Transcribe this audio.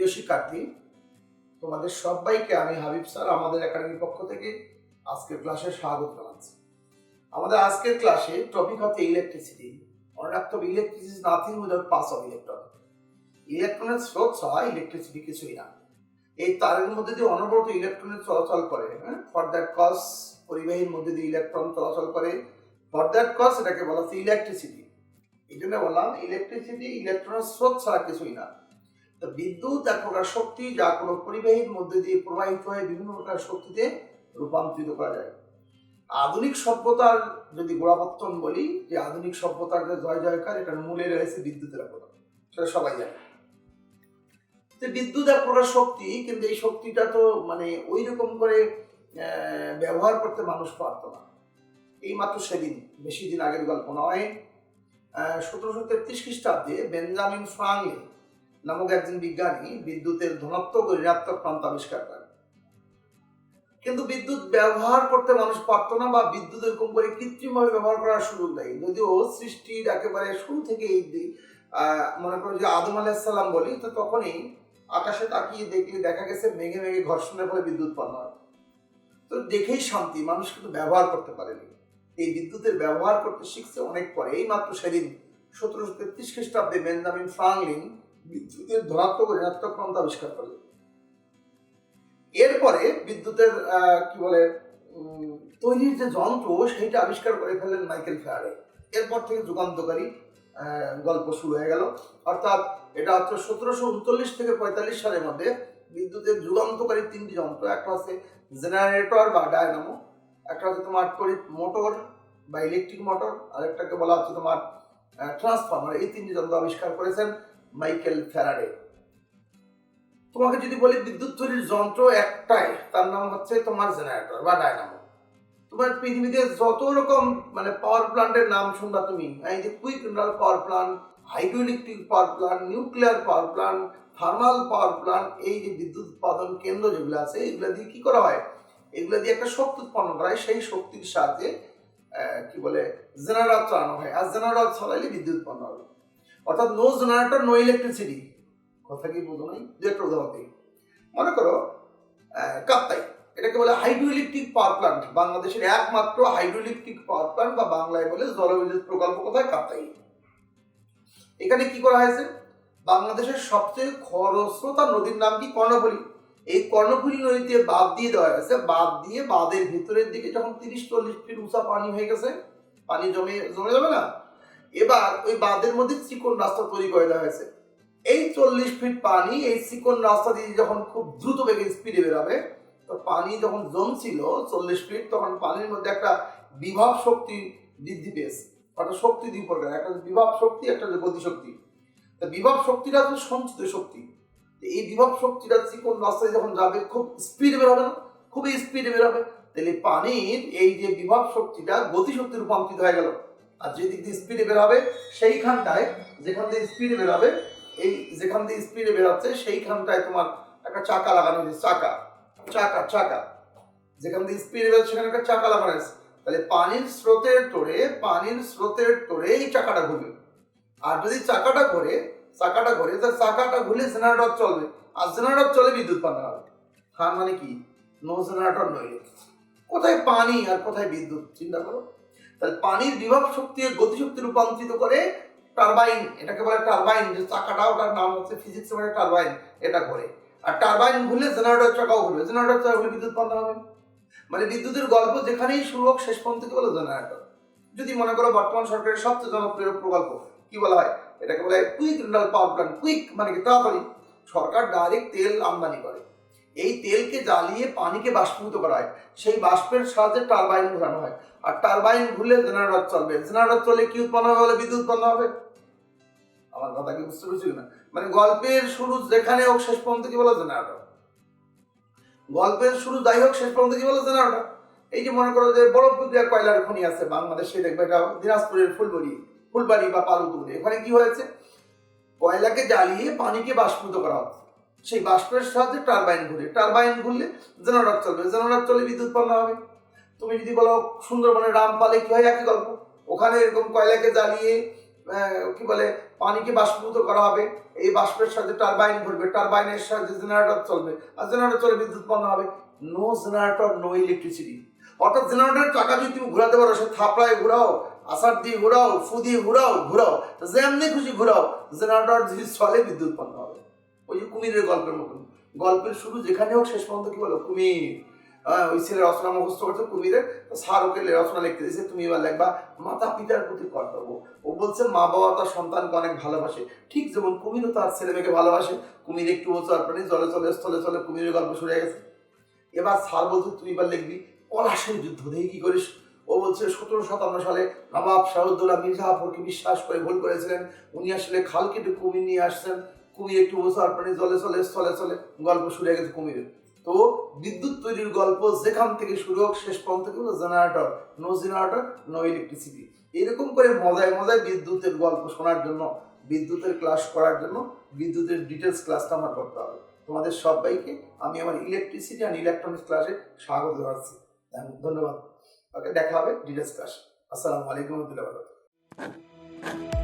প্রিয় শিক্ষার্থী, তোমাদের সবাইকে আমি হাবিব স্যার আমাদের একাডেমির পক্ষ থেকে আজকের ক্লাসে স্বাগত জানাচ্ছি। আমাদের আজকের ক্লাসে টপিক হচ্ছে ইলেকট্রিসিটি। মনে রাখতে হবে, electricity is nothing without pass of electron. ইলেকট্রনের স্রোত ছাড়া ইলেকট্রিসিটি কিছুই না। এই তারের মধ্যে দিয়ে অনবরত ইলেকট্রনের চলাচল করে, ফর দ্যাট কজ পরিবাহীর মধ্যে দিয়ে ইলেকট্রন চলাচল করে, ফর দ্যাট কজ এটাকে বলা হচ্ছে ইলেকট্রিসিটি। এই জন্য বললাম ইলেকট্রিসিটি ইলেকট্রনের স্রোত ছাড়া কিছুই না। তো বিদ্যুৎ এক প্রকার শক্তি যা কোনো পরিবাহীর মধ্যে দিয়ে প্রবাহিত হয়ে বিভিন্ন প্রকার শক্তিতে রূপান্তরিত করা যায়। আধুনিক সভ্যতার যদি গোড়াপত্তন বলি, যে আধুনিক সভ্যতার যে জয় জয়কার, এটার মূলে রয়েছে বিদ্যুতের অবদান, সেটা সবাই জানে। যে বিদ্যুৎ এক প্রকার শক্তি, কিন্তু এই শক্তিটা তো ওই রকম করে ব্যবহার করতে মানুষ পারত না। এই মাত্র সেদিন, বেশি দিন আগের গল্প নয়, 1733 খ্রিস্টাব্দে বেঞ্জামিন ফ্রাঙ্কলিন নামক একজন বিজ্ঞানী বিদ্যুতের ধনাত্মক ও ঋণাত্মক প্রান্ত আবিষ্কার করেন। কিন্তু বিদ্যুৎ ব্যবহার করতে মানুষ পারত না, বা বিদ্যুৎ এরকম করে কৃত্রিমভাবে ব্যবহার করার সুযোগ নেই। যদিও সৃষ্টির একেবারে শুরু থেকে মনে করো যে আদম আলাইহিস সালাম বলি, তো তখনই আকাশে তাকিয়ে দেখলে দেখা গেছে মেঘে মেঘে ঘর্ষণের ফলে বিদ্যুৎ উৎপন্ন হয়। তো দেখেই শান্তি, মানুষ কিন্তু ব্যবহার করতে পারেনি। এই বিদ্যুতের ব্যবহার করতে শিখছে অনেক পরে। এই মাত্র সেদিন 1733 খ্রিস্টাব্দে বেঞ্জামিন ফ্রাঙ্কলিন বিদ্যুতের ধনাত্মক ও ঋণাত্মক প্রান্ত আবিষ্কার করলেন। এরপরে বিদ্যুতের তৈরির যে যন্ত্র, সেইটা আবিষ্কার করে ফেললেন মাইকেল ফ্যারাডে। এরপর থেকে যুগান্তকারী গল্প শুরু হয়ে গেল। অর্থাৎ এটা হচ্ছে 1739 থেকে 45 সালের মধ্যে বিদ্যুতের যুগান্তকারী তিনটি যন্ত্র, একটা হচ্ছে জেনারেটর বা ডায়নামো, একটা হচ্ছে তোমার তড়িৎ মোটর বা ইলেকট্রিক মোটর, আরেকটাকে বলা হচ্ছে তোমার ট্রান্সফর্মার। এই তিনটি যন্ত্র আবিষ্কার করেছেন মাইকেল ফ্যারাডে। তোমাকে যদি বলি বিদ্যুৎ তৈরির যন্ত্র একটাই, তার নাম হচ্ছে তোমার জেনারেটর বা ডায়নামো। তোমার পৃথিবীতে যত রকম পাওয়ার প্ল্যান্টের নাম শুনবা তুমি, এই যে quick nuclear power plant, hydro electric power plant, nuclear power plant, thermal power plant, এই যে বিদ্যুৎ উৎপাদন কেন্দ্র যেগুলো আছে, এগুলো দিয়ে কি করা হয়? এগুলো দিয়ে একটা শক্তি উৎপন্ন করা হয়। সেই শক্তির সাহায্যে জেনারেটর চালানো হয়। আর জেনারেটর চালাইলে বিদ্যুৎ উৎপন্ন হবে। অর্থাৎ নো জেনারেটর নো ইলেকট্রিসিটি। কথা কি বোঝো নাই? দু একটা উদাহরণ দিই। মনে করো কাপ্তাই, এটাকে বলে হাইড্রো ইলেকট্রিক পাওয়ার প্ল্যান্ট, বাংলাদেশের একমাত্র হাইড্রো ইলেকট্রিক পাওয়ার প্ল্যান্ট, বা বাংলায় বলে জলবিদ্যুৎ প্রকল্প। কোথায়? কাপ্তাই। এখানে কি করা হয়েছে? বাংলাদেশের সবচেয়ে খরস্রোতা নদীর নাম কি? কর্ণফুলী। এই কর্ণফুলী নদীতে বাঁধ দিয়ে দেওয়া হয়েছে। বাঁধ দিয়ে বাঁধের ভিতরের দিকে যখন 30-40 ফিট উঁচা পানি হয়ে গেছে, পানি জমে যাবে না, এবার ওই বাঁধের মধ্যে চিকন রাস্তা তৈরি করে দেওয়া হয়েছে। এই 40 ফিট পানি এই চিকন রাস্তা দিয়ে যখন খুব দ্রুত বেগে স্পিডে বেরোবে, তো পানি যখন জমছিল 40 ফিট, তখন পানির মধ্যে একটা বিভব শক্তি বৃদ্ধি পেয়েছে। অর্থাৎ শক্তি দুই প্রকার, একটা বিভব শক্তি, একটা গতি শক্তি। তা বিভব শক্তিটা হচ্ছে সঞ্চিত শক্তি। এই বিভব শক্তিটা চিকন রাস্তায় যখন যাবে, খুব স্পিডে বেরোবে না, খুবই স্পিডে বেরোবে, তাহলে পানির এই যে বিভব শক্তিটা গতি শক্তি রূপান্তরিত হয়ে গেল। আর যেদিক দিয়ে স্পিডে বেরোবে, সেইখানটায় যেখান দিয়ে স্পিডে বেরোবে, এই যেখান দিয়ে স্পিডে বেরোচ্ছে সেইখানটায় তোমার একটা চাকা লাগানো হয়েছে। চাকা যেখান দিয়ে স্পিডে বেরোচ্ছে সেখানে একটা চাকা লাগানো হয়েছে। তাহলে পানির স্রোতের তোড়ে এই চাকাটা ঘুরবে। আর যদি চাকাটা ঘোরে তাহলে চাকাটা ঘুরলে জেনারেটর চলবে, আর জেনারেটর চলে বিদ্যুৎ উৎপন্ন হবে। হ্যাঁ, মানে কি? No generator no electricity. কোথায় পানি আর কোথায় বিদ্যুৎ? চিন্তা করো। তাহলে পানির বিভব শক্তি গতিশক্তি রূপান্তরিত করে টারবাইন, এটাকে বলে টারবাইন। যে চাকাটা, ওটার নাম হচ্ছে ফিজিক্স মানে টারবাইন, এটা ঘোরে। আর টারবাইন ঘুরলে জেনারেটর চাকাও ঘুরবে, জেনারেটর চাকা ঘুরলে বিদ্যুৎ উৎপন্ন হবে। বিদ্যুতের গল্প যেখানেই শুরু হোক, শেষ পর্যন্ত কি বলে? জেনারেটর। যদি মনে করো বর্তমান সরকারের সবচেয়ে জনপ্রিয় প্রকল্প কি বলা হয়? এটাকে বলে quick nuclear power plant. Quick মানে কি? তাড়াতাড়ি। সরকার ডাইরেক্ট তেল আমদানি করে, এই তেলকে জ্বালিয়ে পানিকে বাষ্পীভূত করা হয়, সেই বাষ্পের সাহায্যে টারবাইন ঘোরানো হয়। আর টারবাইন ঘুরলে জেনারেটর চলবে, জেনারেটর চলে কি উৎপন্ন হবে? বলে বিদ্যুৎ উৎপন্ন হবে। আমার কথা কি বুঝতে পেরেছি না? গল্পের শুরু যেখানে হোক, শেষ পর্যন্ত কি বলে? জেনারেটর। গল্পের শুরু যাই হোক, শেষ পর্যন্ত কি বলে? জেনারেটর। এই যে মনে করো যে বরফপুকুরিয়া কয়লার খনি আছে বাংলাদেশে, দেখবে এটা দিনাজপুরের ফুলবাড়ি বা পালুতুরে। এখানে কি হয়েছে? কয়লাকে জ্বালিয়ে পানিকে বাষ্পীভূত করা হচ্ছে, সেই বাষ্পের সাহায্যে টারবাইন ঘুরলে জেনারেটর চলবে, জেনারেটর চলে বিদ্যুৎ উৎপন্ন হবে। তুমি যদি বলো সুন্দরবনের রামপালে কি হয়? একই গল্প। ওখানে এরকম কয়লাকে জ্বালিয়ে কি বলে পানিকে বাষ্পীভূত করা হবে, এই বাষ্পের সাথে টারবাইন ঘুরবে, টারবাইনের সাথে জেনারেটর চলবে, আর জেনারেটর চলে বিদ্যুৎ উৎপন্ন হবে। No generator no electricity. অর্থাৎ জেনারেটরের চাকা যদি তুমি ঘোরাতে পারো, সে থাপড়ায় ঘোরাও, আসার দিয়ে ঘোরাও, ফু দিয়ে ঘোরাও, যেমনি খুশি ঘোরাও, জেনারেটর যদি চলে বিদ্যুৎ উৎপন্ন হবে। ওই যে কুমিরের গল্পের মতন, গল্পের শুরু যেখানে হোক শেষ পর্যন্ত কি বলো কুমির। ওই ছেলে রচনা মুখস্থ করছে কুমিরের, স্যার ওকে রচনা লিখতে দিয়েছে, তুমি এবার লিখবা মাতা পিতার প্রতি কর্তব্য। ও বলছে মা বাবা তার সন্তানকে অনেক ভালোবাসে, ঠিক যেমন কুমিরও তার ছেলে মেয়েকে ভালোবাসে। কুমির একটু বছর প্রাণী, জলে চলে স্থলে চলে, কুমিরের গল্প শুরু হয়ে গেছে। এবার স্যার বলছে তুই এবার লিখবি পলাশের যুদ্ধ, দেখি কি করিস। ও বলছে 1757 সালে নবাব শাহউদ্দৌলা মির্জাফরকে বিশ্বাস করে ভুল করেছিলেন, উনি আসলে খাল কেটে কুমির নিয়ে আসছেন, কুমির একটু বছর প্রাণী, জলে চলে স্থলে চলে, গল্প শুরু হয়ে গেছে কুমিরের। তো বিদ্যুৎ তৈরির গল্প যেখান থেকে শুরু হোক শেষ পর্যন্ত কি হলো generator, no generator no electricity. এরকম করে মজায় মজায় বিদ্যুতের গল্প শোনার জন্য, বিদ্যুতের ক্লাস করার জন্য, বিদ্যুতের ডিটেলস ক্লাসটা আমার করতে হবে। তোমাদের সবাইকে আমি আমার ইলেকট্রিসিটি অ্যান্ড ইলেকট্রনিক্স ক্লাসে স্বাগত জানাচ্ছি। ধন্যবাদ। ওকে, দেখা হবে ডিটেলস ক্লাস। আসসালামু আলাইকুম ওয়া রাহমাতুল্লাহি ওয়া বারাকাতুহু।